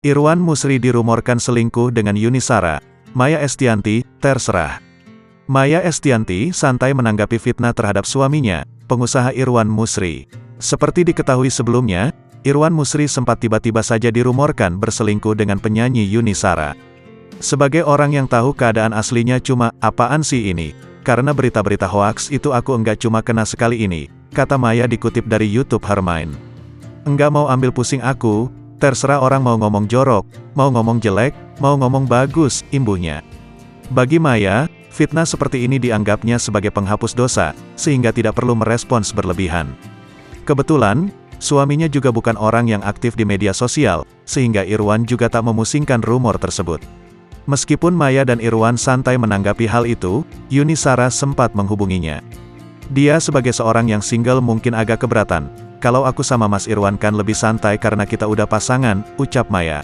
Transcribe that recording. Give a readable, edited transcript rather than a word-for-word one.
Irwan Musri dirumorkan selingkuh dengan Yuni Shara. Maya Estianty, terserah. Maya Estianty santai menanggapi fitnah terhadap suaminya, pengusaha Irwan Musri. Seperti diketahui sebelumnya, Irwan Musri sempat tiba-tiba saja dirumorkan berselingkuh dengan penyanyi Yuni Shara. Sebagai orang yang tahu keadaan aslinya cuma, apaan sih ini? Karena berita-berita hoaks itu aku enggak cuma kena sekali ini, kata Maya dikutip dari YouTube Hermine. Enggak mau ambil pusing aku, terserah orang mau ngomong jorok, mau ngomong jelek, mau ngomong bagus, imbuhnya. Bagi Maya, fitnah seperti ini dianggapnya sebagai penghapus dosa, sehingga tidak perlu merespons berlebihan. Kebetulan, suaminya juga bukan orang yang aktif di media sosial, sehingga Irwan juga tak memusingkan rumor tersebut. Meskipun Maya dan Irwan santai menanggapi hal itu, Yuni Shara sempat menghubunginya. Dia sebagai seorang yang single mungkin agak keberatan. Kalau aku sama Mas Irwan kan lebih santai karena kita udah pasangan, ucap Maya.